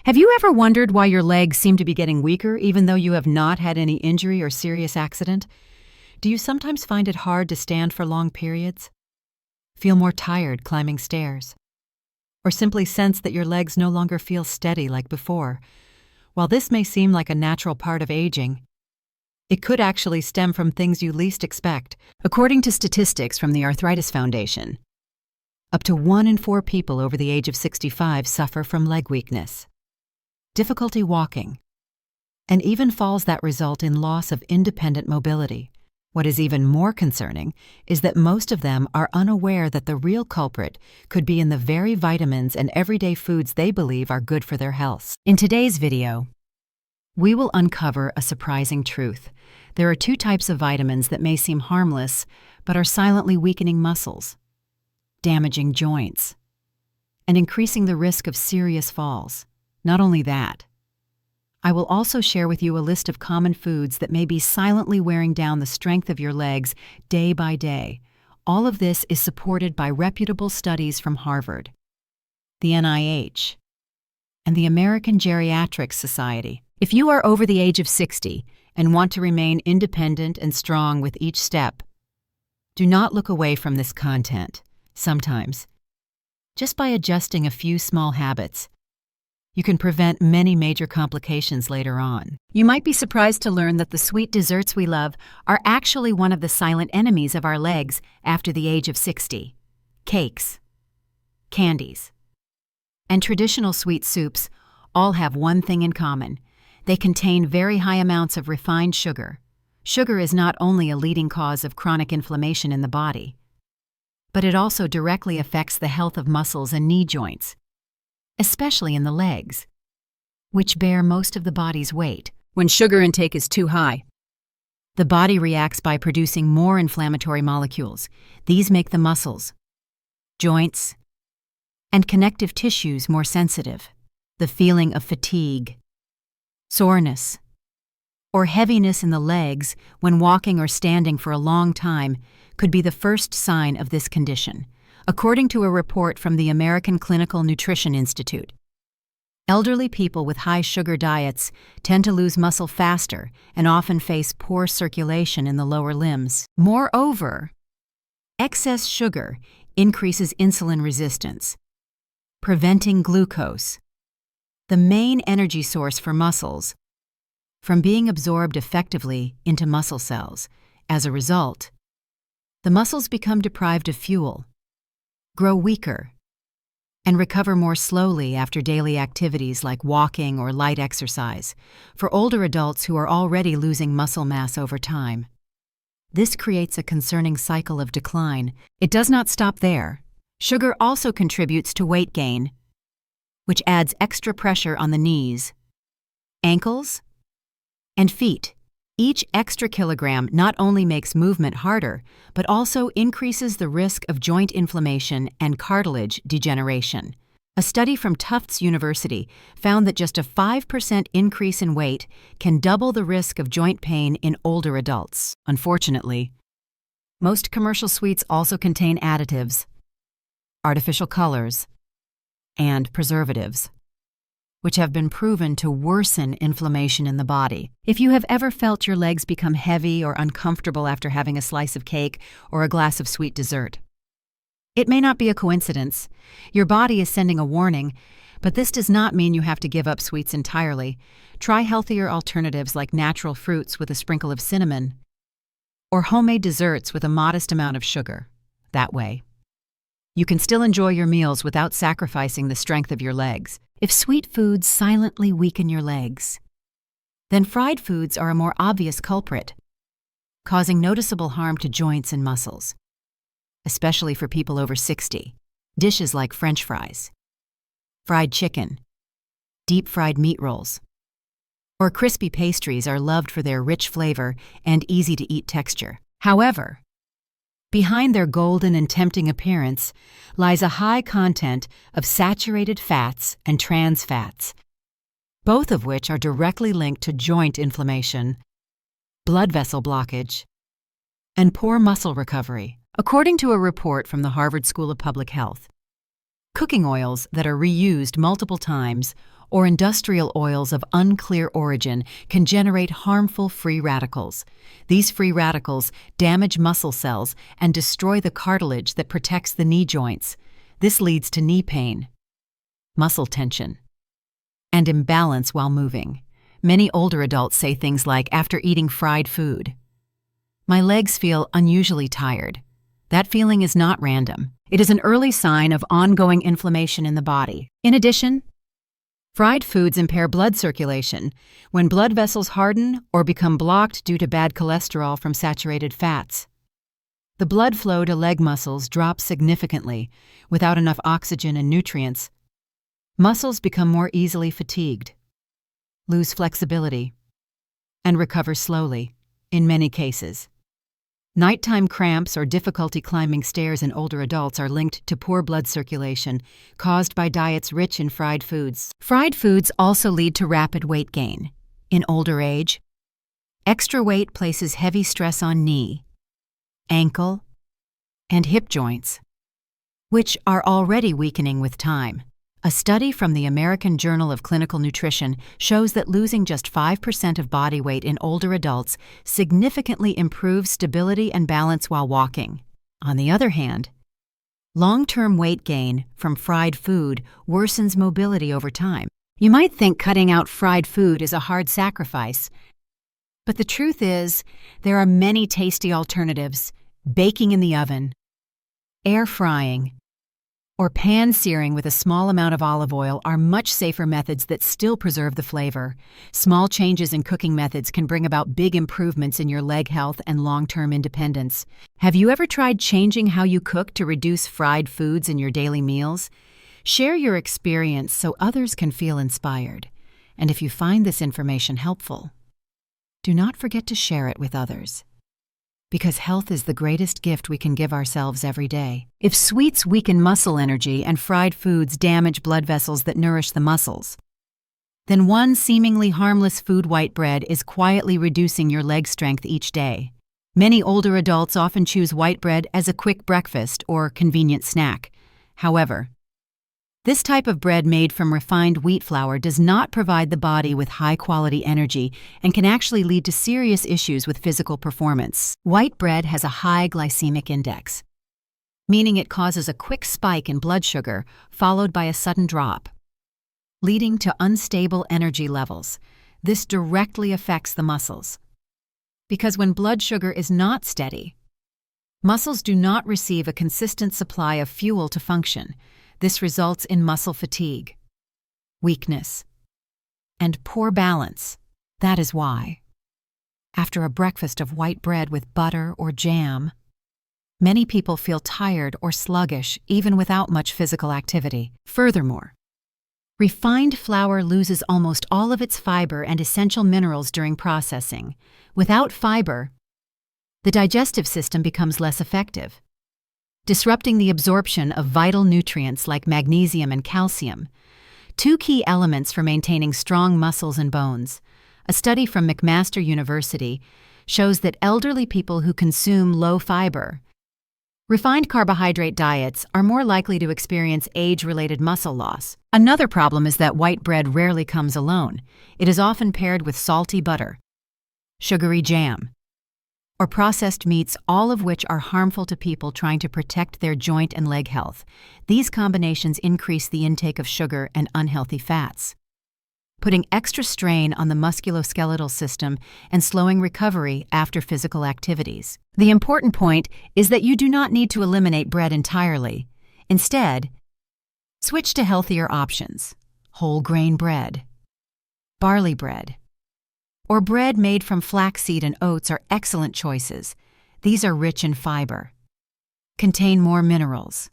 Have you ever wondered why your legs seem to be getting weaker even though you have not had any injury or serious accident? Do you sometimes find it hard to stand for long periods? Feel more tired climbing stairs? Or simply sense that your legs no longer feel steady like before? While this may seem like a natural part of aging, it could actually stem from things you least expect. According to statistics from the Arthritis Foundation, up to 1 in 4 people over the age of 65 suffer from leg weakness, difficulty walking, and even falls that result in loss of independent mobility. What is even more concerning is that most of them are unaware that the real culprit could be in the very vitamins and everyday foods they believe are good for their health. In today's video, we will uncover a surprising truth. There are 2 types of vitamins that may seem harmless, but are silently weakening muscles, damaging joints, and increasing the risk of serious falls. Not only that, I will also share with you a list of common foods that may be silently wearing down the strength of your legs day by day. All of this is supported by reputable studies from Harvard, the NIH, and the American Geriatrics Society. If you are over the age of 60 and want to remain independent and strong with each step, do not look away from this content. Sometimes, just by adjusting a few small habits, you can prevent many major complications later on. You might be surprised to learn that the sweet desserts we love are actually one of the silent enemies of our legs after the age of 60. Cakes, candies, and traditional sweet soups all have one thing in common. They contain very high amounts of refined sugar. Sugar is not only a leading cause of chronic inflammation in the body, but it also directly affects the health of muscles and knee joints, especially in the legs, which bear most of the body's weight. When sugar intake is too high, the body reacts by producing more inflammatory molecules. These make the muscles, joints, and connective tissues more sensitive. The feeling of fatigue, soreness, or heaviness in the legs when walking or standing for a long time could be the first sign of this condition. According to a report from the American Clinical Nutrition Institute, elderly people with high sugar diets tend to lose muscle faster and often face poor circulation in the lower limbs. Moreover, excess sugar increases insulin resistance, preventing glucose, the main energy source for muscles, from being absorbed effectively into muscle cells. As a result, the muscles become deprived of fuel, grow weaker, and recover more slowly after daily activities like walking or light exercise. For older adults who are already losing muscle mass over time, this creates a concerning cycle of decline. It does not stop there. Sugar also contributes to weight gain, which adds extra pressure on the knees, ankles, and feet. Each extra kilogram not only makes movement harder, but also increases the risk of joint inflammation and cartilage degeneration. A study from Tufts University found that just a 5% increase in weight can double the risk of joint pain in older adults. Unfortunately, most commercial sweets also contain additives, artificial colors, and preservatives, which have been proven to worsen inflammation in the body. If you have ever felt your legs become heavy or uncomfortable after having a slice of cake or a glass of sweet dessert, it may not be a coincidence. Your body is sending a warning, but this does not mean you have to give up sweets entirely. Try healthier alternatives like natural fruits with a sprinkle of cinnamon, or homemade desserts with a modest amount of sugar. That way, you can still enjoy your meals without sacrificing the strength of your legs. If sweet foods silently weaken your legs, then fried foods are a more obvious culprit, causing noticeable harm to joints and muscles, especially for people over 60. Dishes like French fries, fried chicken, deep-fried meat rolls, or crispy pastries are loved for their rich flavor and easy-to-eat texture. However, behind their golden and tempting appearance lies a high content of saturated fats and trans fats, both of which are directly linked to joint inflammation, blood vessel blockage, and poor muscle recovery. According to a report from the Harvard School of Public Health, cooking oils that are reused multiple times or industrial oils of unclear origin can generate harmful free radicals. These free radicals damage muscle cells and destroy the cartilage that protects the knee joints. This leads to knee pain, muscle tension, and imbalance while moving. Many older adults say things like, after eating fried food, "My legs feel unusually tired." That feeling is not random. It is an early sign of ongoing inflammation in the body. In addition, fried foods impair blood circulation when blood vessels harden or become blocked due to bad cholesterol from saturated fats. The blood flow to leg muscles drops significantly. Without enough oxygen and nutrients, muscles become more easily fatigued, lose flexibility, and recover slowly, in many cases. Nighttime cramps or difficulty climbing stairs in older adults are linked to poor blood circulation caused by diets rich in fried foods. Fried foods also lead to rapid weight gain. In older age, extra weight places heavy stress on knee, ankle, and hip joints, which are already weakening with time. A study from the American Journal of Clinical Nutrition shows that losing just 5% of body weight in older adults significantly improves stability and balance while walking. On the other hand, long-term weight gain from fried food worsens mobility over time. You might think cutting out fried food is a hard sacrifice, but the truth is, there are many tasty alternatives. Baking in the oven, air frying, or pan-searing with a small amount of olive oil are much safer methods that still preserve the flavor. Small changes in cooking methods can bring about big improvements in your leg health and long-term independence. Have you ever tried changing how you cook to reduce fried foods in your daily meals? Share your experience so others can feel inspired. And if you find this information helpful, do not forget to share it with others. Because health is the greatest gift we can give ourselves every day. If sweets weaken muscle energy and fried foods damage blood vessels that nourish the muscles, then one seemingly harmless food, white bread, is quietly reducing your leg strength each day. Many older adults often choose white bread as a quick breakfast or convenient snack. However, this type of bread made from refined wheat flour does not provide the body with high-quality energy and can actually lead to serious issues with physical performance. White bread has a high glycemic index, meaning it causes a quick spike in blood sugar followed by a sudden drop, leading to unstable energy levels. This directly affects the muscles, because when blood sugar is not steady, muscles do not receive a consistent supply of fuel to function. This results in muscle fatigue, weakness, and poor balance. That is why, after a breakfast of white bread with butter or jam, many people feel tired or sluggish even without much physical activity. Furthermore, refined flour loses almost all of its fiber and essential minerals during processing. Without fiber, the digestive system becomes less effective, disrupting the absorption of vital nutrients like magnesium and calcium, two key elements for maintaining strong muscles and bones. A study from McMaster University shows that elderly people who consume low-fiber, refined carbohydrate diets are more likely to experience age-related muscle loss. Another problem is that white bread rarely comes alone. It is often paired with salty butter, sugary jam, or processed meats, all of which are harmful to people trying to protect their joint and leg health. These combinations increase the intake of sugar and unhealthy fats, putting extra strain on the musculoskeletal system and slowing recovery after physical activities. The important point is that you do not need to eliminate bread entirely. Instead, switch to healthier options: whole grain bread, barley bread, or bread made from flaxseed and oats are excellent choices. These are rich in fiber, contain more minerals,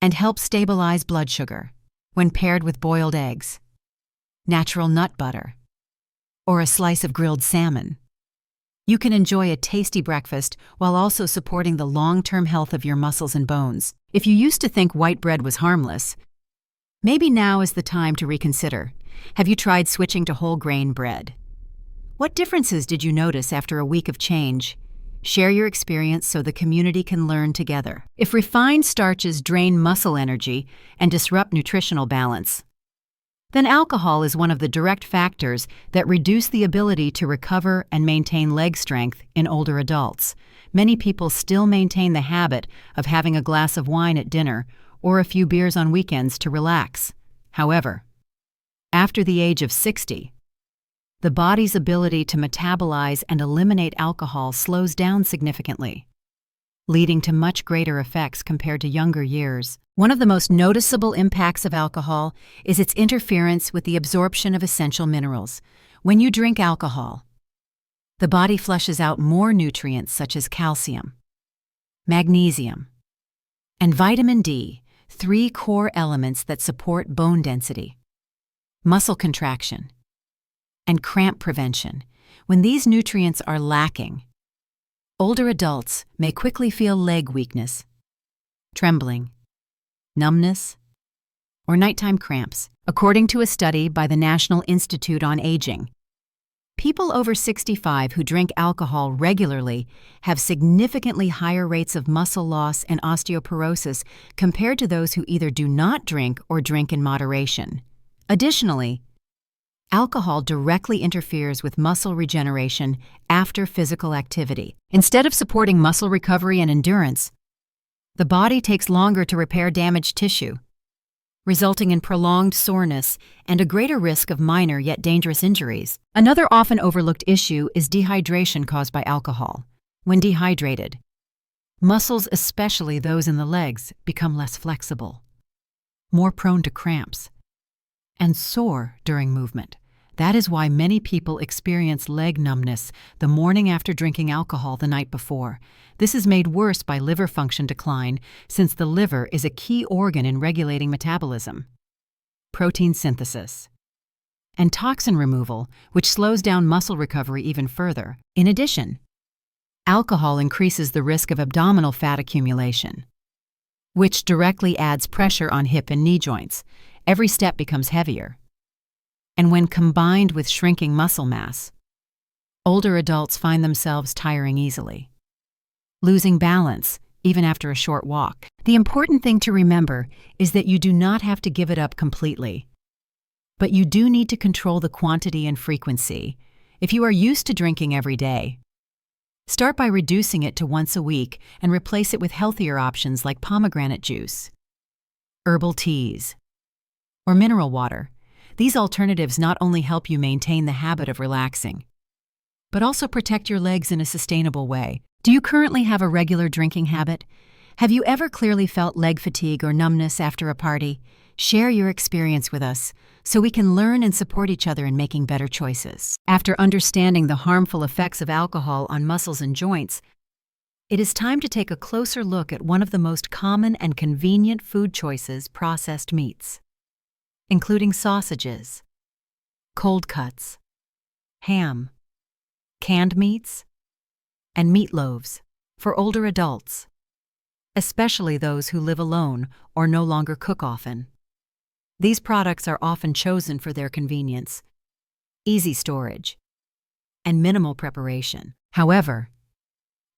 and help stabilize blood sugar. When paired with boiled eggs, natural nut butter, or a slice of grilled salmon, you can enjoy a tasty breakfast while also supporting the long-term health of your muscles and bones. If you used to think white bread was harmless, maybe now is the time to reconsider. Have you tried switching to whole grain bread? What differences did you notice after a week of change? Share your experience so the community can learn together. If refined starches drain muscle energy and disrupt nutritional balance, then alcohol is one of the direct factors that reduce the ability to recover and maintain leg strength in older adults. Many people still maintain the habit of having a glass of wine at dinner or a few beers on weekends to relax. However, after the age of 60, the body's ability to metabolize and eliminate alcohol slows down significantly, leading to much greater effects compared to younger years. One of the most noticeable impacts of alcohol is its interference with the absorption of essential minerals. When you drink alcohol, the body flushes out more nutrients such as calcium, magnesium, and vitamin D, 3 core elements that support bone density, muscle contraction, and cramp prevention. When these nutrients are lacking, older adults may quickly feel leg weakness, trembling, numbness, or nighttime cramps. According to a study by the National Institute on Aging, people over 65 who drink alcohol regularly have significantly higher rates of muscle loss and osteoporosis compared to those who either do not drink or drink in moderation. Additionally, alcohol directly interferes with muscle regeneration after physical activity. Instead of supporting muscle recovery and endurance, the body takes longer to repair damaged tissue, resulting in prolonged soreness and a greater risk of minor yet dangerous injuries. Another often overlooked issue is dehydration caused by alcohol. When dehydrated, muscles, especially those in the legs, become less flexible, more prone to cramps, and sore during movement. That is why many people experience leg numbness the morning after drinking alcohol the night before. This is made worse by liver function decline, since the liver is a key organ in regulating metabolism, protein synthesis, and toxin removal, which slows down muscle recovery even further. In addition, alcohol increases the risk of abdominal fat accumulation, which directly adds pressure on hip and knee joints. Every step becomes heavier. And when combined with shrinking muscle mass, older adults find themselves tiring easily, losing balance even after a short walk. The important thing to remember is that you do not have to give it up completely, but you do need to control the quantity and frequency. If you are used to drinking every day, start by reducing it to once a week and replace it with healthier options like pomegranate juice, herbal teas, or mineral water. These alternatives not only help you maintain the habit of relaxing, but also protect your legs in a sustainable way. Do you currently have a regular drinking habit? Have you ever clearly felt leg fatigue or numbness after a party? Share your experience with us so we can learn and support each other in making better choices. After understanding the harmful effects of alcohol on muscles and joints, it is time to take a closer look at one of the most common and convenient food choices: processed meats, including sausages, cold cuts, ham, canned meats, and meatloaves for older adults, especially those who live alone or no longer cook often. These products are often chosen for their convenience, easy storage, and minimal preparation. However,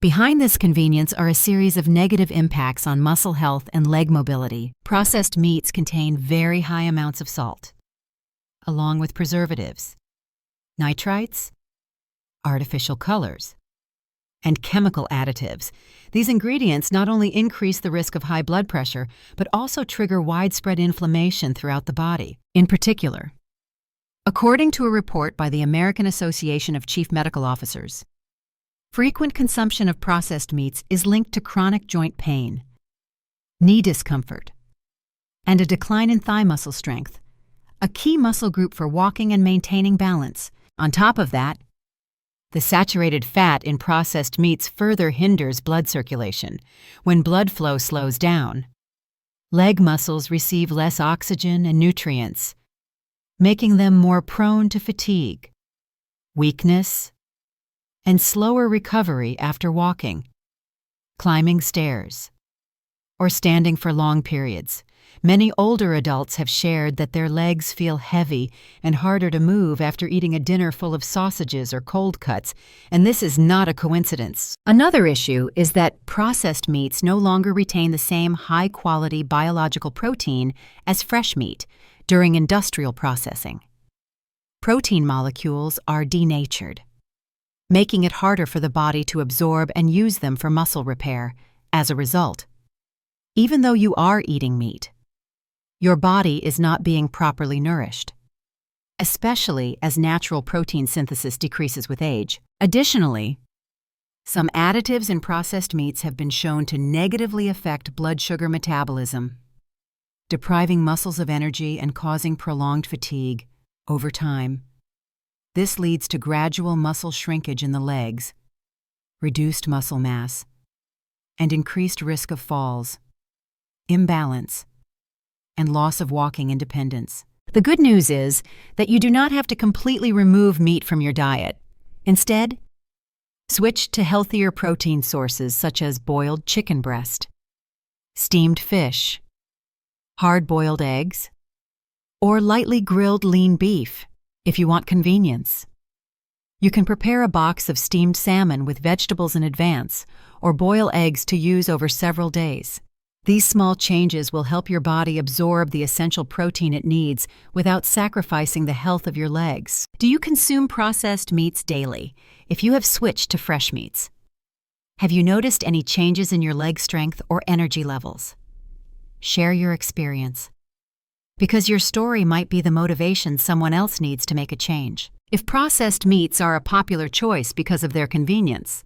behind this convenience are a series of negative impacts on muscle health and leg mobility. Processed meats contain very high amounts of salt, along with preservatives, nitrites, artificial colors, and chemical additives. These ingredients not only increase the risk of high blood pressure, but also trigger widespread inflammation throughout the body. In particular, according to a report by the American Association of Chief Medical Officers, frequent consumption of processed meats is linked to chronic joint pain, knee discomfort, and a decline in thigh muscle strength, a key muscle group for walking and maintaining balance. On top of that, the saturated fat in processed meats further hinders blood circulation. When blood flow slows down, leg muscles receive less oxygen and nutrients, making them more prone to fatigue, weakness, and slower recovery after walking, climbing stairs, or standing for long periods. Many older adults have shared that their legs feel heavy and harder to move after eating a dinner full of sausages or cold cuts, and this is not a coincidence. Another issue is that processed meats no longer retain the same high-quality biological protein as fresh meat during industrial processing. Protein molecules are denatured, making it harder for the body to absorb and use them for muscle repair. As a result, even though you are eating meat, your body is not being properly nourished, especially as natural protein synthesis decreases with age. Additionally, some additives in processed meats have been shown to negatively affect blood sugar metabolism, depriving muscles of energy and causing prolonged fatigue over time. This leads to gradual muscle shrinkage in the legs, reduced muscle mass, and increased risk of falls, imbalance, and loss of walking independence. The good news is that you do not have to completely remove meat from your diet. Instead, switch to healthier protein sources such as boiled chicken breast, steamed fish, hard-boiled eggs, or lightly grilled lean beef if you want convenience. You can prepare a box of steamed salmon with vegetables in advance or boil eggs to use over several days. These small changes will help your body absorb the essential protein it needs without sacrificing the health of your legs. Do you consume processed meats daily if you have switched to fresh meats? Have you noticed any changes in your leg strength or energy levels? Share your experience, because your story might be the motivation someone else needs to make a change. If processed meats are a popular choice because of their convenience,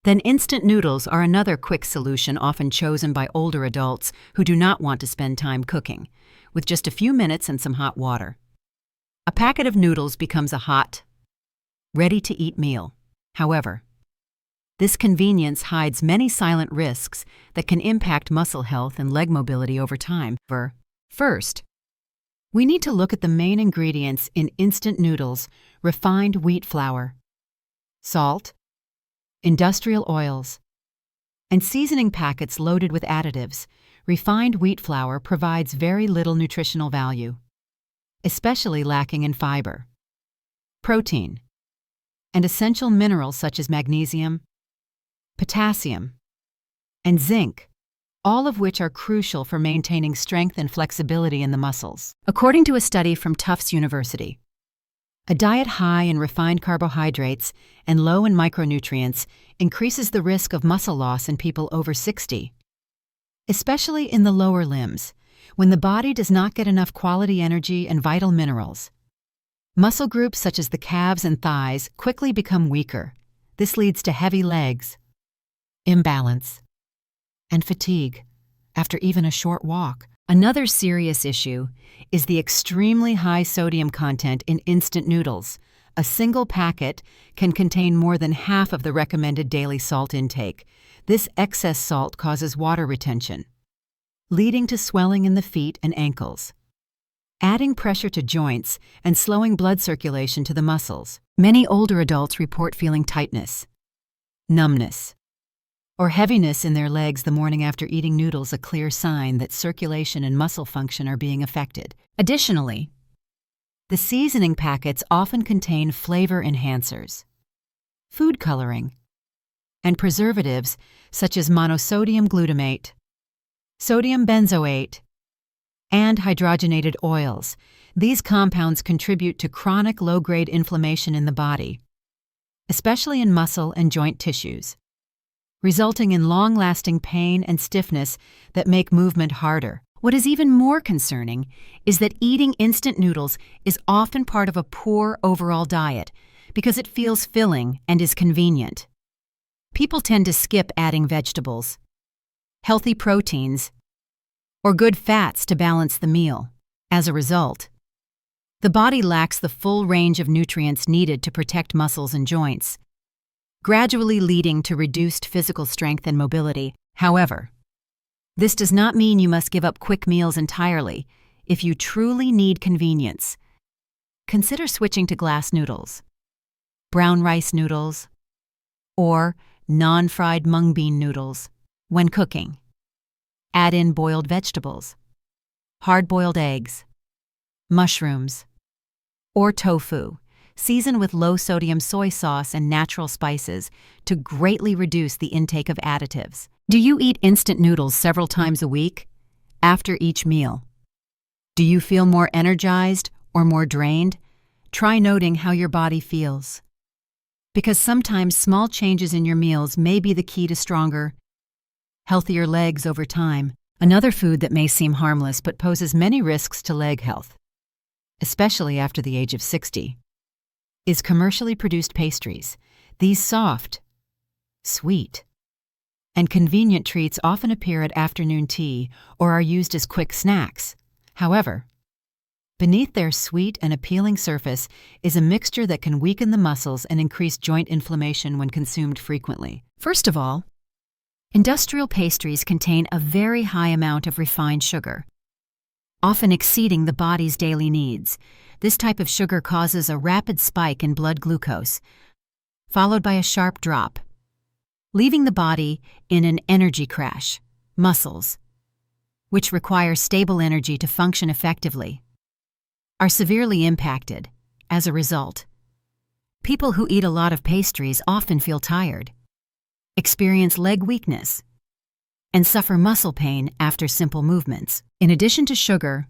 then instant noodles are another quick solution often chosen by older adults who do not want to spend time cooking, with just a few minutes and some hot water. A packet of noodles becomes a hot, ready-to-eat meal. However, this convenience hides many silent risks that can impact muscle health and leg mobility over time. First, we need to look at the main ingredients in instant noodles: refined wheat flour, salt, industrial oils, and seasoning packets loaded with additives. Refined wheat flour provides very little nutritional value, especially lacking in fiber, protein, and essential minerals such as magnesium, potassium, and zinc, all of which are crucial for maintaining strength and flexibility in the muscles. According to a study from Tufts University, a diet high in refined carbohydrates and low in micronutrients increases the risk of muscle loss in people over 60, especially in the lower limbs, when the body does not get enough quality energy and vital minerals. Muscle groups such as the calves and thighs quickly become weaker. This leads to heavy legs, imbalance, and fatigue after even a short walk. Another serious issue is the extremely high sodium content in instant noodles. A single packet can contain more than half of the recommended daily salt intake. This excess salt causes water retention, leading to swelling in the feet and ankles, adding pressure to joints and slowing blood circulation to the muscles. Many older adults report feeling tightness, numbness, or heaviness in their legs the morning after eating noodles, a clear sign that circulation and muscle function are being affected. Additionally, the seasoning packets often contain flavor enhancers, food coloring, and preservatives such as monosodium glutamate, sodium benzoate, and hydrogenated oils. These compounds contribute to chronic low-grade inflammation in the body, especially in muscle and joint tissues, resulting in long-lasting pain and stiffness that make movement harder. What is even more concerning is that eating instant noodles is often part of a poor overall diet because it feels filling and is convenient. People tend to skip adding vegetables, healthy proteins, or good fats to balance the meal. As a result, the body lacks the full range of nutrients needed to protect muscles and joints, gradually leading to reduced physical strength and mobility. However, this does not mean you must give up quick meals entirely. If you truly need convenience, consider switching to glass noodles, brown rice noodles, or non-fried mung bean noodles. When cooking, add in boiled vegetables, hard-boiled eggs, mushrooms, or tofu. Season with low-sodium soy sauce and natural spices to greatly reduce the intake of additives. Do you eat instant noodles several times a week, after each meal? Do you feel more energized or more drained? Try noting how your body feels. Because sometimes small changes in your meals may be the key to stronger, healthier legs over time. Another food that may seem harmless but poses many risks to leg health, especially after the age of 60, is commercially produced pastries. These soft, sweet, and convenient treats often appear at afternoon tea or are used as quick snacks. However, beneath their sweet and appealing surface is a mixture that can weaken the muscles and increase joint inflammation when consumed frequently. First of all, industrial pastries contain a very high amount of refined sugar, often exceeding the body's daily needs. This type of sugar causes a rapid spike in blood glucose, followed by a sharp drop, leaving the body in an energy crash. Muscles, which require stable energy to function effectively, are severely impacted. As a result, people who eat a lot of pastries often feel tired, experience leg weakness, and suffer muscle pain after simple movements. In addition to sugar,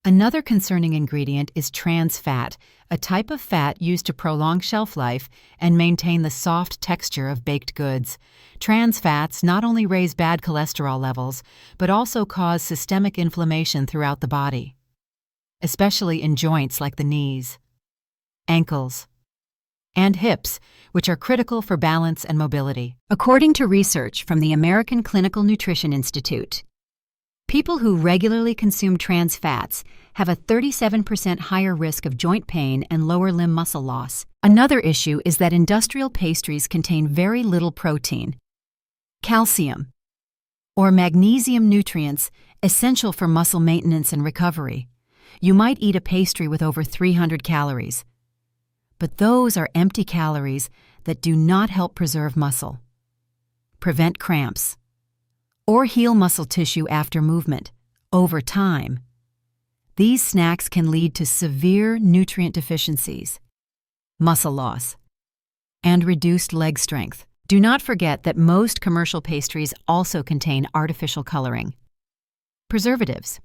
another concerning ingredient is trans fat, a type of fat used to prolong shelf life and maintain the soft texture of baked goods. Trans fats not only raise bad cholesterol levels, but also cause systemic inflammation throughout the body, especially in joints like the knees, ankles, and hips, which are critical for balance and mobility. According to research from the American Clinical Nutrition Institute, people who regularly consume trans fats have a 37% higher risk of joint pain and lower limb muscle loss. Another issue is that industrial pastries contain very little protein, calcium, or magnesium nutrients essential for muscle maintenance and recovery. You might eat a pastry with over 300 calories, but those are empty calories that do not help preserve muscle, prevent cramps, or heal muscle tissue after movement. Over time, these snacks can lead to severe nutrient deficiencies, muscle loss, and reduced leg strength. Do not forget that most commercial pastries also contain artificial coloring, preservatives,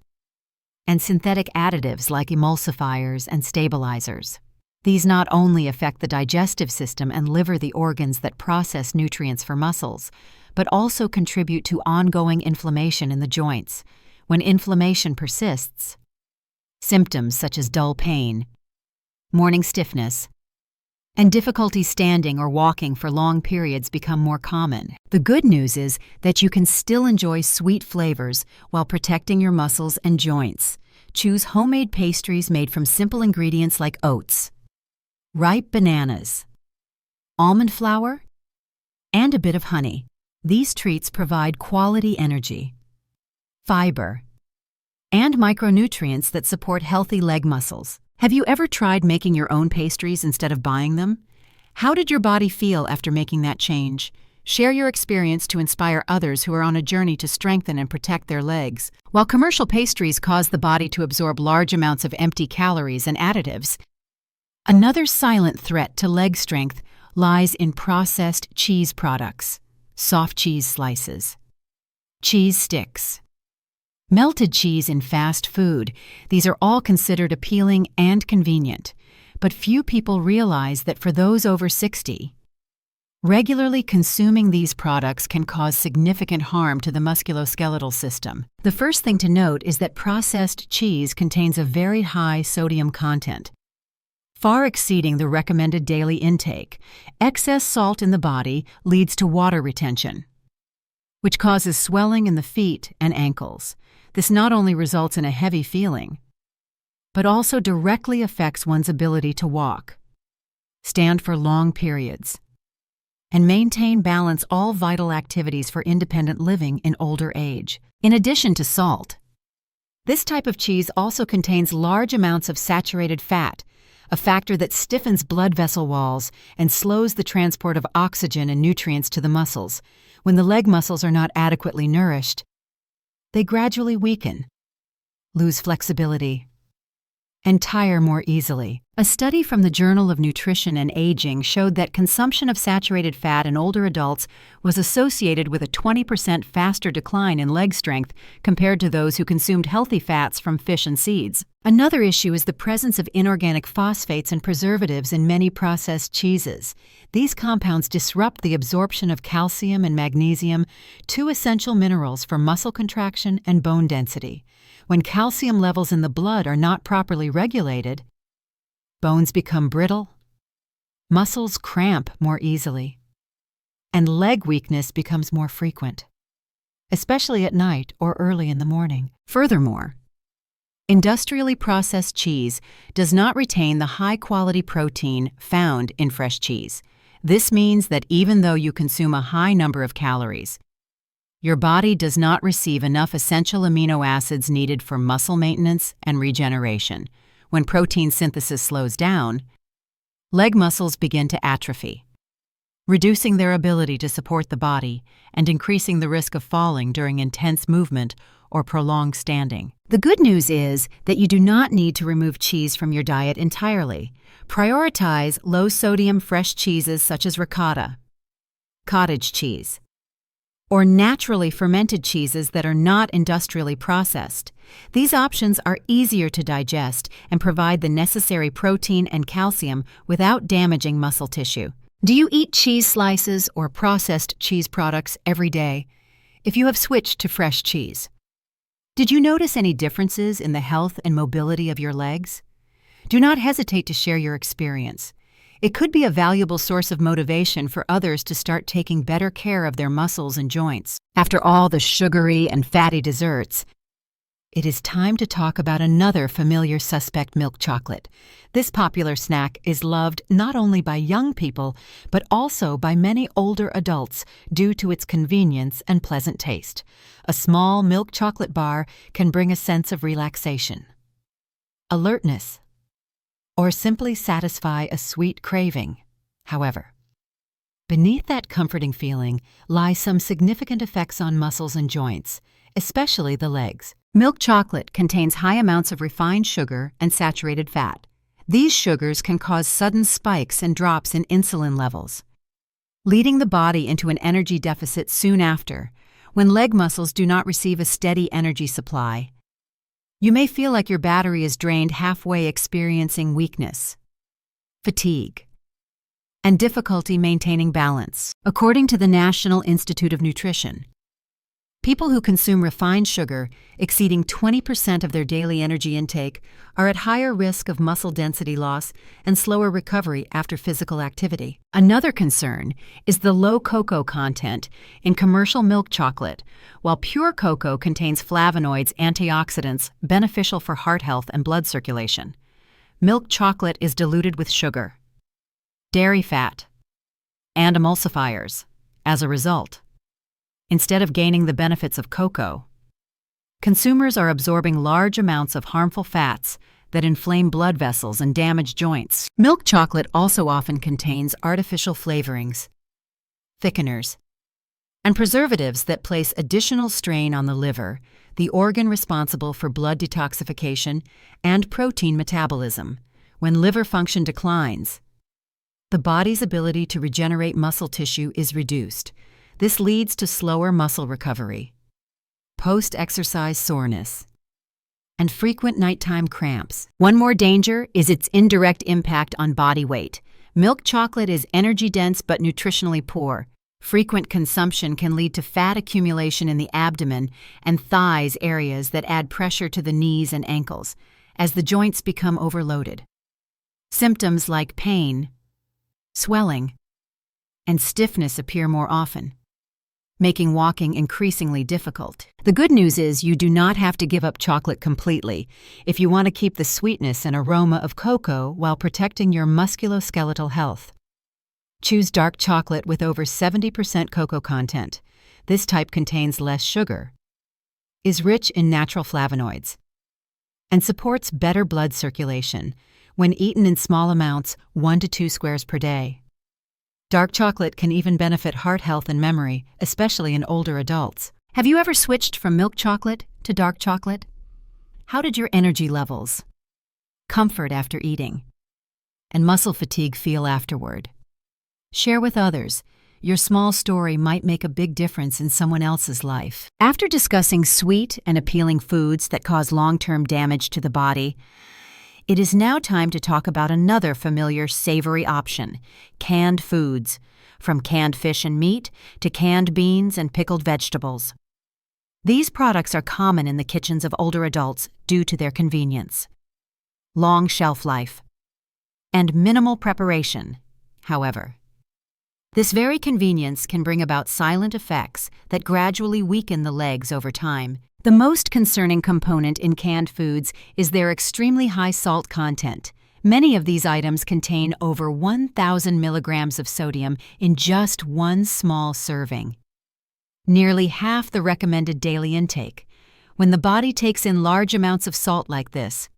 and synthetic additives like emulsifiers and stabilizers. These not only affect the digestive system and liver, the organs that process nutrients for muscles, but also contribute to ongoing inflammation in the joints. When inflammation persists, symptoms such as dull pain, morning stiffness, and difficulty standing or walking for long periods become more common. The good news is that you can still enjoy sweet flavors while protecting your muscles and joints. Choose homemade pastries made from simple ingredients like oats, ripe bananas, almond flour, and a bit of honey. These treats provide quality energy, fiber, and micronutrients that support healthy leg muscles. Have you ever tried making your own pastries instead of buying them? How did your body feel after making that change? Share your experience to inspire others who are on a journey to strengthen and protect their legs. While commercial pastries cause the body to absorb large amounts of empty calories and additives, another silent threat to leg strength lies in processed cheese products, soft cheese slices, cheese sticks, melted cheese in fast food. These are all considered appealing and convenient, but few people realize that for those over 60, regularly consuming these products can cause significant harm to the musculoskeletal system. The first thing to note is that processed cheese contains a very high sodium content, far exceeding the recommended daily intake. Excess salt in the body leads to water retention, which causes swelling in the feet and ankles. This not only results in a heavy feeling, but also directly affects one's ability to walk, stand for long periods, and maintain balance, all vital activities for independent living in older age. In addition to salt, this type of cheese also contains large amounts of saturated fat, a factor that stiffens blood vessel walls and slows the transport of oxygen and nutrients to the muscles. When the leg muscles are not adequately nourished, they gradually weaken, lose flexibility, and tire more easily. A study from the Journal of Nutrition and Aging showed that consumption of saturated fat in older adults was associated with a 20% faster decline in leg strength compared to those who consumed healthy fats from fish and seeds. Another issue is the presence of inorganic phosphates and preservatives in many processed cheeses. These compounds disrupt the absorption of calcium and magnesium, two essential minerals for muscle contraction and bone density. When calcium levels in the blood are not properly regulated, bones become brittle, muscles cramp more easily, and leg weakness becomes more frequent, especially at night or early in the morning. Furthermore, industrially processed cheese does not retain the high-quality protein found in fresh cheese. This means that even though you consume a high number of calories, your body does not receive enough essential amino acids needed for muscle maintenance and regeneration. When protein synthesis slows down, leg muscles begin to atrophy, reducing their ability to support the body and increasing the risk of falling during intense movement or prolonged standing. The good news is that you do not need to remove cheese from your diet entirely. Prioritize low-sodium fresh cheeses such as ricotta, cottage cheese, or naturally fermented cheeses that are not industrially processed. These options are easier to digest and provide the necessary protein and calcium without damaging muscle tissue. Do you eat cheese slices or processed cheese products every day? If you have switched to fresh cheese, did you notice any differences in the health and mobility of your legs? Do not hesitate to share your experience. It could be a valuable source of motivation for others to start taking better care of their muscles and joints. After all the sugary and fatty desserts, it is time to talk about another familiar suspect, milk chocolate. This popular snack is loved not only by young people, but also by many older adults due to its convenience and pleasant taste. A small milk chocolate bar can bring a sense of relaxation, alertness, or simply satisfy a sweet craving. However, beneath that comforting feeling lie some significant effects on muscles and joints, especially the legs. Milk chocolate contains high amounts of refined sugar and saturated fat. These sugars can cause sudden spikes and drops in insulin levels, leading the body into an energy deficit soon after. When leg muscles do not receive a steady energy supply, you may feel like your battery is drained halfway, experiencing weakness, fatigue, and difficulty maintaining balance. According to the National Institute of Nutrition, people who consume refined sugar exceeding 20% of their daily energy intake are at higher risk of muscle density loss and slower recovery after physical activity. Another concern is the low cocoa content in commercial milk chocolate. While pure cocoa contains flavonoids, antioxidants beneficial for heart health and blood circulation, milk chocolate is diluted with sugar, dairy fat, and emulsifiers. As a result, instead of gaining the benefits of cocoa, consumers are absorbing large amounts of harmful fats that inflame blood vessels and damage joints. Milk chocolate also often contains artificial flavorings, thickeners, and preservatives that place additional strain on the liver, the organ responsible for blood detoxification and protein metabolism. When liver function declines, the body's ability to regenerate muscle tissue is reduced. This leads to slower muscle recovery, post-exercise soreness, and frequent nighttime cramps. One more danger is its indirect impact on body weight. Milk chocolate is energy-dense but nutritionally poor. Frequent consumption can lead to fat accumulation in the abdomen and thighs, areas that add pressure to the knees and ankles as the joints become overloaded. Symptoms like pain, swelling, and stiffness appear more often, making walking increasingly difficult. The good news is you do not have to give up chocolate completely if you want to keep the sweetness and aroma of cocoa while protecting your musculoskeletal health. Choose dark chocolate with over 70% cocoa content. This type contains less sugar, is rich in natural flavonoids, and supports better blood circulation when eaten in small amounts, 1 to 2 squares per day. Dark chocolate can even benefit heart health and memory, especially in older adults. Have you ever switched from milk chocolate to dark chocolate? How did your energy levels, comfort after eating, and muscle fatigue feel afterward. Share with others. Your small story might make a big difference in someone else's life. After discussing sweet and appealing foods that cause long-term damage to the body, it is now time to talk about another familiar savory option: canned foods, from canned fish and meat to canned beans and pickled vegetables. These products are common in the kitchens of older adults due to their convenience, long shelf life, and minimal preparation. However, this very convenience can bring about silent effects that gradually weaken the legs over time. The most concerning component in canned foods is their extremely high salt content. Many of these items contain over 1,000 milligrams of sodium in just one small serving, nearly half the recommended daily intake. When the body takes in large amounts of salt like this,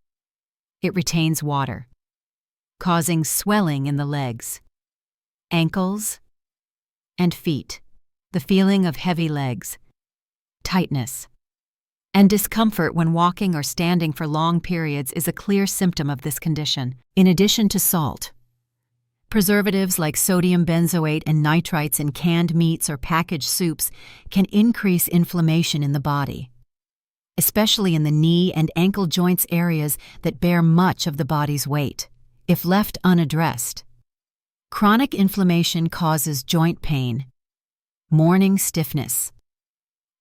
it retains water, causing swelling in the legs, ankles, and feet. The feeling of heavy legs, tightness, and discomfort when walking or standing for long periods is a clear symptom of this condition. In addition to salt, preservatives like sodium benzoate and nitrites in canned meats or packaged soups can increase inflammation in the body, especially in the knee and ankle joints, areas that bear much of the body's weight. If left unaddressed, chronic inflammation causes joint pain, morning stiffness,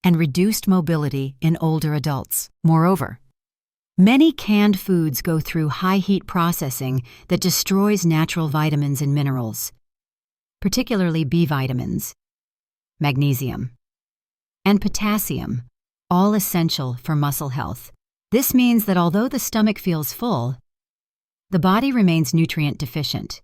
and reduced mobility in older adults. Moreover, many canned foods go through high-heat processing that destroys natural vitamins and minerals, particularly B vitamins, magnesium, and potassium, all essential for muscle health. This means that although the stomach feels full, the body remains nutrient deficient,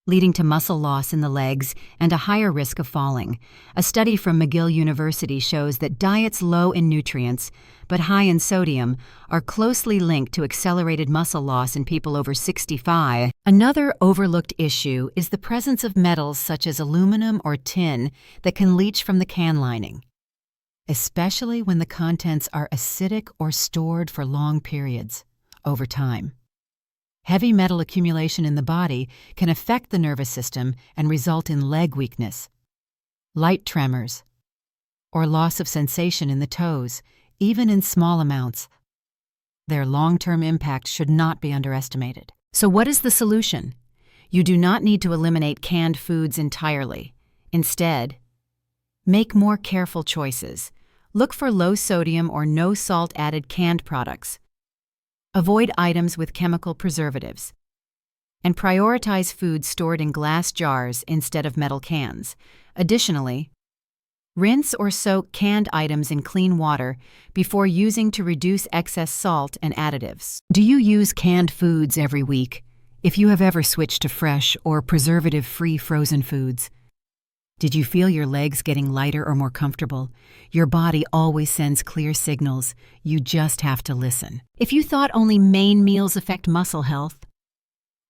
leading to muscle loss in the legs and a higher risk of falling. A study from McGill University shows that diets low in nutrients but high in sodium are closely linked to accelerated muscle loss in people over 65. Another overlooked issue is the presence of metals such as aluminum or tin that can leach from the can lining, especially when the contents are acidic or stored for long periods. Over time, heavy metal accumulation in the body can affect the nervous system and result in leg weakness, light tremors, or loss of sensation in the toes, even in small amounts. Their long-term impact should not be underestimated. So what is the solution? You do not need to eliminate canned foods entirely. Instead, make more careful choices. Look for low-sodium or no-salt added canned products. Avoid items with chemical preservatives, and prioritize foods stored in glass jars instead of metal cans. Additionally, rinse or soak canned items in clean water before using to reduce excess salt and additives. Do you use canned foods every week? If you have ever switched to fresh or preservative-free frozen foods, did you feel your legs getting lighter or more comfortable? Your body always sends clear signals. You just have to listen. If you thought only main meals affect muscle health,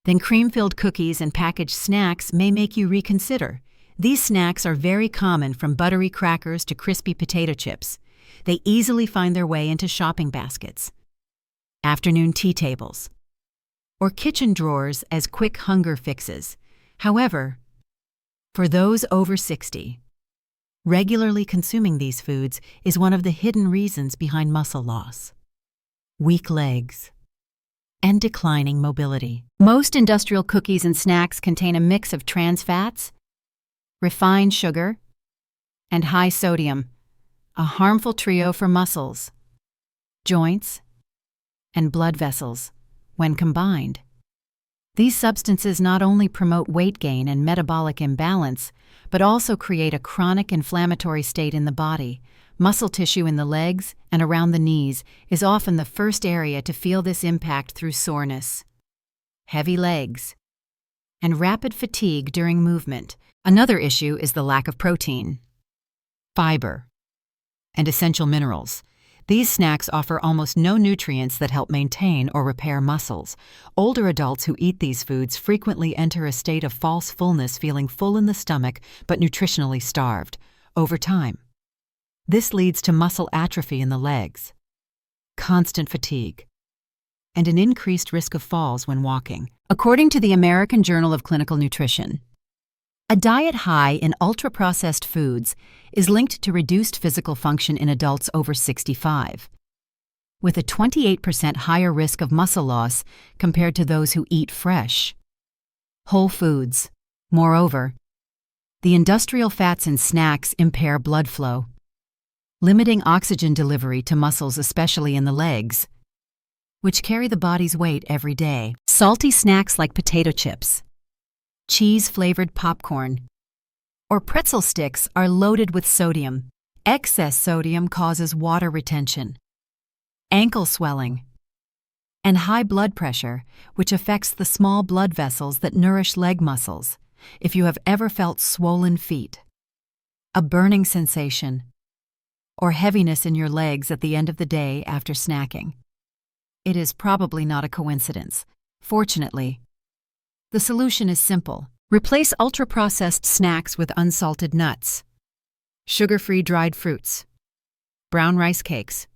then cream-filled cookies and packaged snacks may make you reconsider. These snacks are very common, from buttery crackers to crispy potato chips. They easily find their way into shopping baskets, afternoon tea tables, or kitchen drawers as quick hunger fixes. However, for those over 60, regularly consuming these foods is one of the hidden reasons behind muscle loss, weak legs, and declining mobility. Most industrial cookies and snacks contain a mix of trans fats, refined sugar, and high sodium, a harmful trio for muscles, joints, and blood vessels. When combined, these substances not only promote weight gain and metabolic imbalance, but also create a chronic inflammatory state in the body. Muscle tissue in the legs and around the knees is often the first area to feel this impact through soreness, heavy legs, and rapid fatigue during movement. Another issue is the lack of protein, fiber, and essential minerals. These snacks offer almost no nutrients that help maintain or repair muscles. Older adults who eat these foods frequently enter a state of false fullness, feeling full in the stomach but nutritionally starved. Over time, this leads to muscle atrophy in the legs, constant fatigue, and an increased risk of falls when walking. According to the American Journal of Clinical Nutrition, a diet high in ultra-processed foods is linked to reduced physical function in adults over 65, with a 28% higher risk of muscle loss compared to those who eat fresh, whole foods. Moreover, the industrial fats in snacks impair blood flow, limiting oxygen delivery to muscles, especially in the legs, which carry the body's weight every day. Salty snacks like potato chips, cheese-flavored popcorn, or pretzel sticks are loaded with sodium. Excess sodium causes water retention, ankle swelling, and high blood pressure, which affects the small blood vessels that nourish leg muscles. If you have ever felt swollen feet, a burning sensation, or heaviness in your legs at the end of the day after snacking, it is probably not a coincidence. Fortunately, the solution is simple. Replace ultra-processed snacks with unsalted nuts, sugar-free dried fruits, brown rice cakes,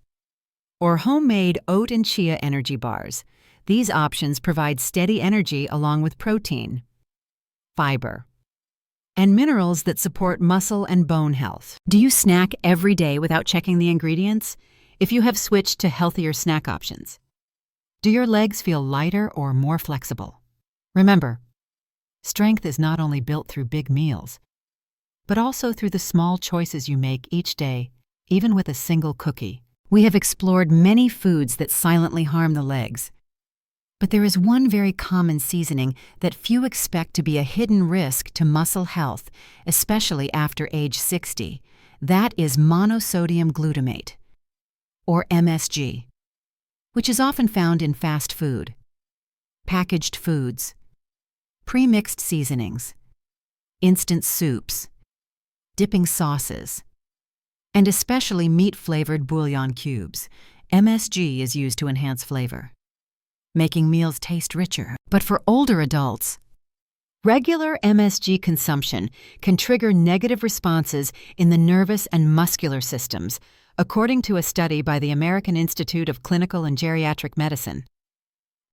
or homemade oat and chia energy bars. These options provide steady energy along with protein, fiber, and minerals that support muscle and bone health. Do you snack every day without checking the ingredients? If you have switched to healthier snack options, do your legs feel lighter or more flexible? Remember, strength is not only built through big meals, but also through the small choices you make each day, even with a single cookie. We have explored many foods that silently harm the legs, but there is one very common seasoning that few expect to be a hidden risk to muscle health, especially after age 60. That is monosodium glutamate, or MSG, which is often found in fast food, packaged foods, pre-mixed seasonings, instant soups, dipping sauces, and especially meat-flavored bouillon cubes. MSG is used to enhance flavor, making meals taste richer. But for older adults, regular MSG consumption can trigger negative responses in the nervous and muscular systems, according to a study by the American Institute of Clinical and Geriatric Medicine.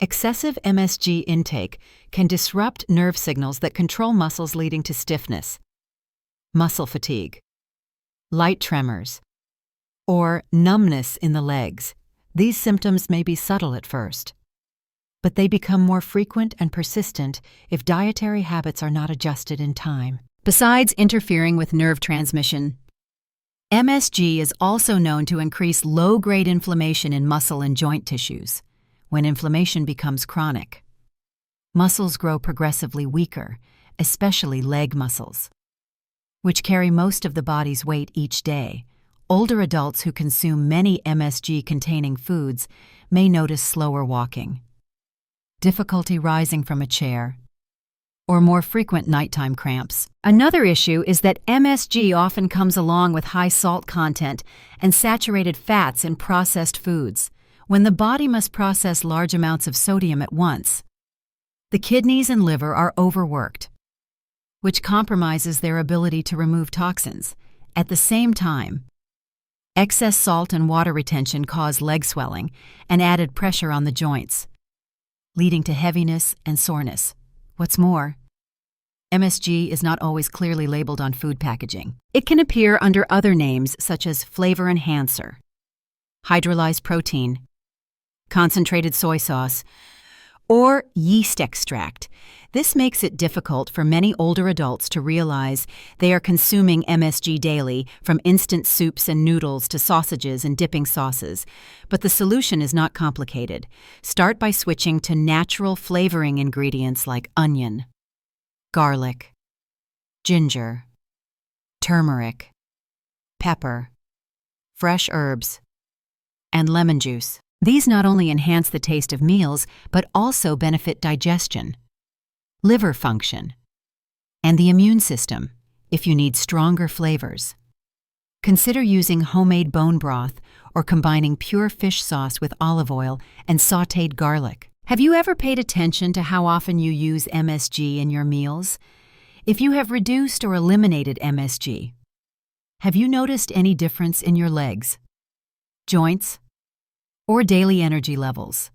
Excessive MSG intake can disrupt nerve signals that control muscles, leading to stiffness, muscle fatigue, light tremors, or numbness in the legs. These symptoms may be subtle at first, but they become more frequent and persistent if dietary habits are not adjusted in time. Besides interfering with nerve transmission, MSG is also known to increase low-grade inflammation in muscle and joint tissues. When inflammation becomes chronic, muscles grow progressively weaker, especially leg muscles, which carry most of the body's weight each day. Older adults who consume many MSG-containing foods may notice slower walking, difficulty rising from a chair, or more frequent nighttime cramps. Another issue is that MSG often comes along with high salt content and saturated fats in processed foods. When the body must process large amounts of sodium at once, the kidneys and liver are overworked, which compromises their ability to remove toxins. At the same time, excess salt and water retention cause leg swelling and added pressure on the joints, leading to heaviness and soreness. What's more, MSG is not always clearly labeled on food packaging. It can appear under other names such as flavor enhancer, hydrolyzed protein, concentrated soy sauce, or yeast extract. This makes it difficult for many older adults to realize they are consuming MSG daily, from instant soups and noodles to sausages and dipping sauces. But the solution is not complicated. Start by switching to natural flavoring ingredients like onion, garlic, ginger, turmeric, pepper, fresh herbs, and lemon juice. These not only enhance the taste of meals, but also benefit digestion, liver function, and the immune system if you need stronger flavors. Consider using homemade bone broth or combining pure fish sauce with olive oil and sautéed garlic. Have you ever paid attention to how often you use MSG in your meals? If you have reduced or eliminated MSG, have you noticed any difference in your legs, joints, or daily energy levels?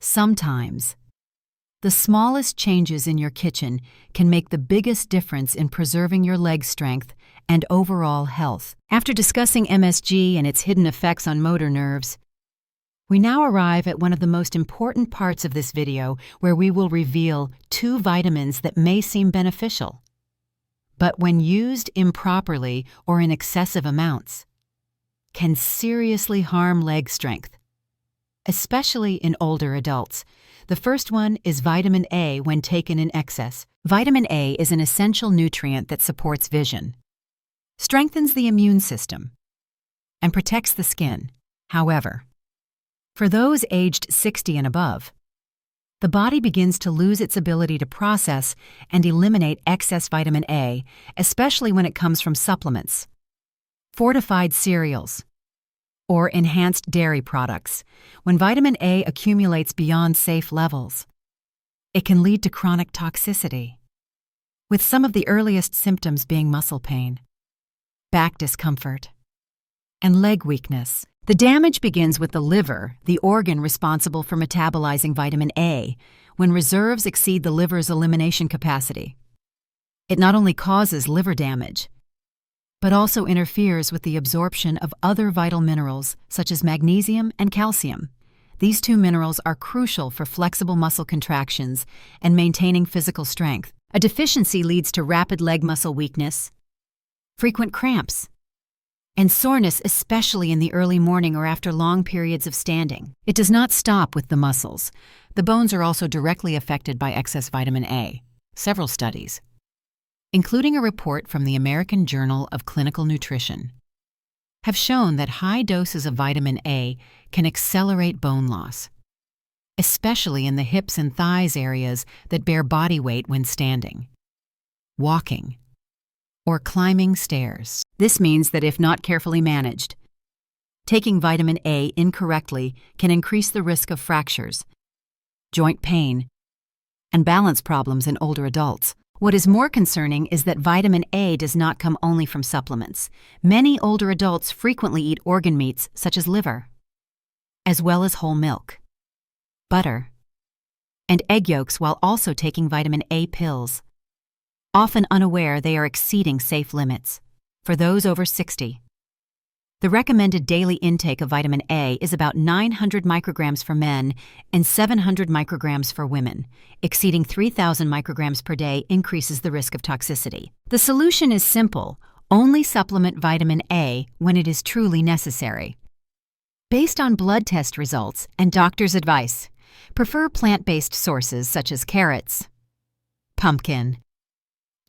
Sometimes, the smallest changes in your kitchen can make the biggest difference in preserving your leg strength and overall health. After discussing MSG and its hidden effects on motor nerves, we now arrive at one of the most important parts of this video, where we will reveal 2 vitamins that may seem beneficial, but when used improperly or in excessive amounts, can seriously harm leg strength, especially in older adults. The first one is vitamin A when taken in excess. Vitamin A is an essential nutrient that supports vision, strengthens the immune system, and protects the skin. However, for those aged 60 and above, the body begins to lose its ability to process and eliminate excess vitamin A, especially when it comes from supplements, fortified cereals, or enhanced dairy products. When vitamin A accumulates beyond safe levels, it can lead to chronic toxicity, with some of the earliest symptoms being muscle pain, back discomfort, and leg weakness. The damage begins with the liver, the organ responsible for metabolizing vitamin A, when reserves exceed the liver's elimination capacity. It not only causes liver damage, but also interferes with the absorption of other vital minerals such as magnesium and calcium. These 2 minerals are crucial for flexible muscle contractions and maintaining physical strength. A deficiency leads to rapid leg muscle weakness, frequent cramps, and soreness, especially in the early morning or after long periods of standing. It does not stop with the muscles. The bones are also directly affected by excess vitamin A. Several studies, including a report from the American Journal of Clinical Nutrition, have shown that high doses of vitamin A can accelerate bone loss, especially in the hips and thighs areas that bear body weight when standing, walking, or climbing stairs. This means that if not carefully managed, taking vitamin A incorrectly can increase the risk of fractures, joint pain, and balance problems in older adults. What is more concerning is that vitamin A does not come only from supplements. Many older adults frequently eat organ meats such as liver, as well as whole milk, butter, and egg yolks, while also taking vitamin A pills, often unaware they are exceeding safe limits. For those over 60, the recommended daily intake of vitamin A is about 900 micrograms for men and 700 micrograms for women. Exceeding 3,000 micrograms per day increases the risk of toxicity. The solution is simple: only supplement vitamin A when it is truly necessary. Based on blood test results and doctor's advice, prefer plant-based sources such as carrots, pumpkin,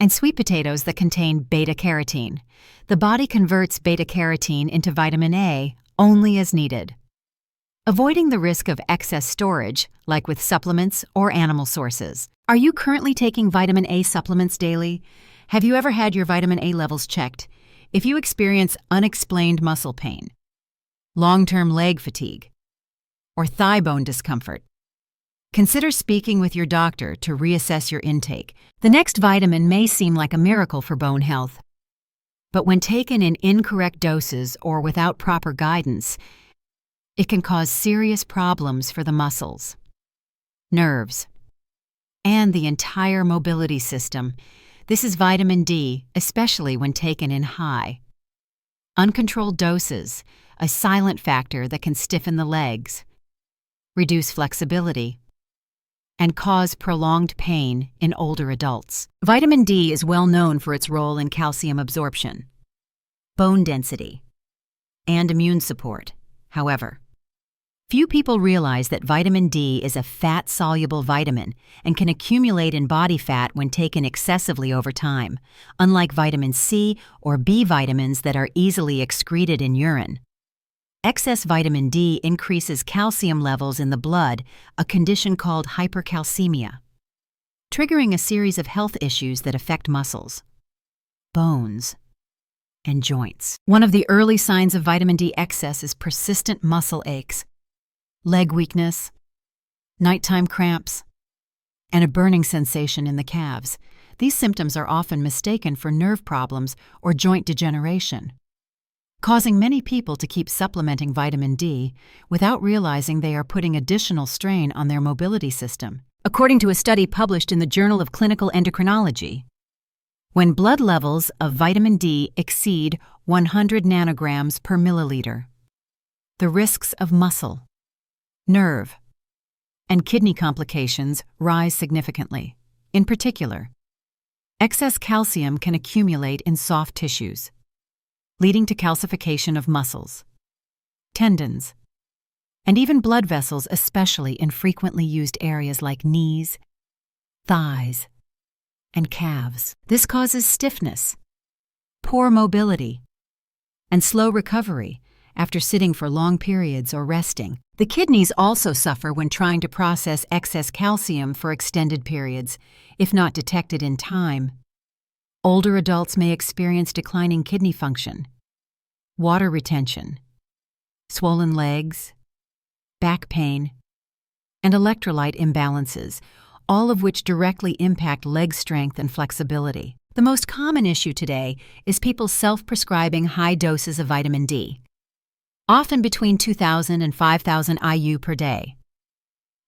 and sweet potatoes that contain beta-carotene. The body converts beta-carotene into vitamin A only as needed, avoiding the risk of excess storage, like with supplements or animal sources. Are you currently taking vitamin A supplements daily? Have you ever had your vitamin A levels checked? If you experience unexplained muscle pain, long-term leg fatigue, or thigh bone discomfort, consider speaking with your doctor to reassess your intake. The next vitamin may seem like a miracle for bone health, but when taken in incorrect doses or without proper guidance, it can cause serious problems for the muscles, nerves, and the entire mobility system. This is vitamin D, especially when taken in high, uncontrolled doses, a silent factor that can stiffen the legs, reduce flexibility, and cause prolonged pain in older adults. Vitamin D is well known for its role in calcium absorption, bone density, and immune support. However, few people realize that vitamin D is a fat-soluble vitamin and can accumulate in body fat when taken excessively over time, unlike vitamin C or B vitamins that are easily excreted in urine. Excess vitamin D increases calcium levels in the blood, a condition called hypercalcemia, triggering a series of health issues that affect muscles, bones, and joints. One of the early signs of vitamin D excess is persistent muscle aches, leg weakness, nighttime cramps, and a burning sensation in the calves. These symptoms are often mistaken for nerve problems or joint degeneration. causing many people to keep supplementing vitamin D without realizing they are putting additional strain on their mobility system. According to a study published in the Journal of Clinical Endocrinology, when blood levels of vitamin D exceed 100 nanograms per milliliter, the risks of muscle, nerve, and kidney complications rise significantly. In particular, excess calcium can accumulate in soft tissues, leading to calcification of muscles, tendons, and even blood vessels, especially in frequently used areas like knees, thighs, and calves. This causes stiffness, poor mobility, and slow recovery after sitting for long periods or resting. The kidneys also suffer when trying to process excess calcium for extended periods, if not detected in time. Older adults may experience declining kidney function, water retention, swollen legs, back pain, and electrolyte imbalances, all of which directly impact leg strength and flexibility. The most common issue today is people self-prescribing high doses of vitamin D, often between 2,000 and 5,000 IU per day,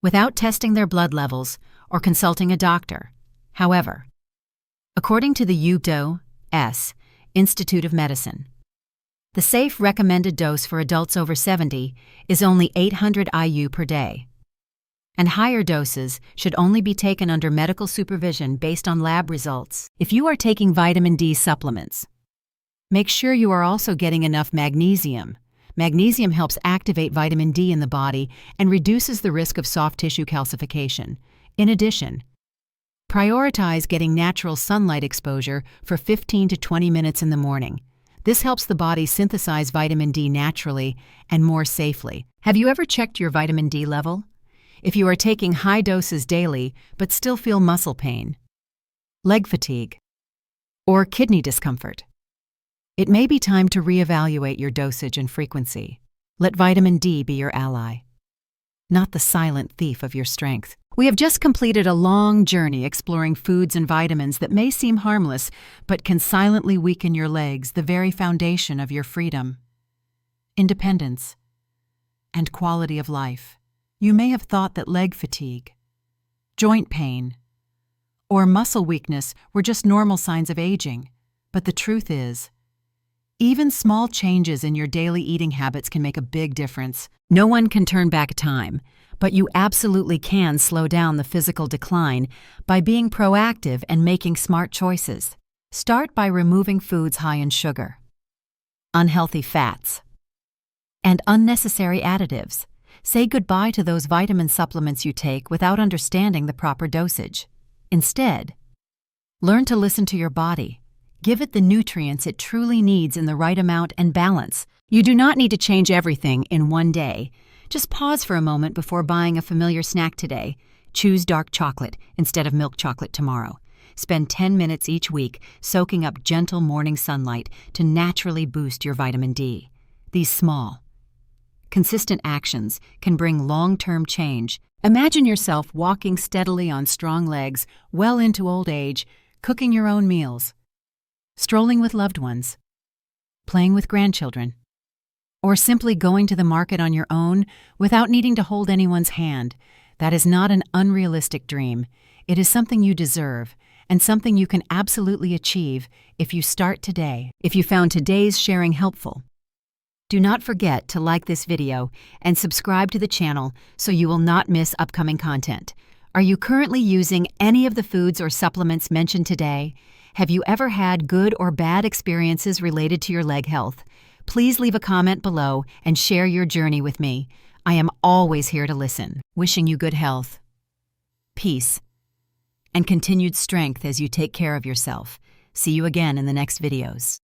without testing their blood levels or consulting a doctor. However, according to the U.S. Institute of Medicine, the safe recommended dose for adults over 70 is only 800 IU per day, and higher doses should only be taken under medical supervision based on lab results. If you are taking vitamin D supplements, make sure you are also getting enough magnesium. Magnesium helps activate vitamin D in the body and reduces the risk of soft tissue calcification. In addition, prioritize getting natural sunlight exposure for 15 to 20 minutes in the morning. This helps the body synthesize vitamin D naturally and more safely. Have you ever checked your vitamin D level? If you are taking high doses daily but still feel muscle pain, leg fatigue, or kidney discomfort, it may be time to reevaluate your dosage and frequency. Let vitamin D be your ally, not the silent thief of your strength. We have just completed a long journey exploring foods and vitamins that may seem harmless but can silently weaken your legs, the very foundation of your freedom, independence, and quality of life. You may have thought that leg fatigue, joint pain, or muscle weakness were just normal signs of aging, but the truth is, even small changes in your daily eating habits can make a big difference. No one can turn back time, but you absolutely can slow down the physical decline by being proactive and making smart choices. Start by removing foods high in sugar, unhealthy fats, and unnecessary additives. Say goodbye to those vitamin supplements you take without understanding the proper dosage. Instead, learn to listen to your body. Give it the nutrients it truly needs in the right amount and balance. You do not need to change everything in one day. Just pause for a moment before buying a familiar snack today. Choose dark chocolate instead of milk chocolate tomorrow. Spend 10 minutes each week soaking up gentle morning sunlight to naturally boost your vitamin D. These small, consistent actions can bring long-term change. Imagine yourself walking steadily on strong legs well into old age, cooking your own meals, strolling with loved ones, playing with grandchildren, or simply going to the market on your own without needing to hold anyone's hand. That is not an unrealistic dream. It is something you deserve and something you can absolutely achieve if you start today. If you found today's sharing helpful, do not forget to like this video and subscribe to the channel so you will not miss upcoming content. Are you currently using any of the foods or supplements mentioned today? Have you ever had good or bad experiences related to your leg health? Please leave a comment below and share your journey with me. I am always here to listen. Wishing you good health, peace, and continued strength as you take care of yourself. See you again in the next videos.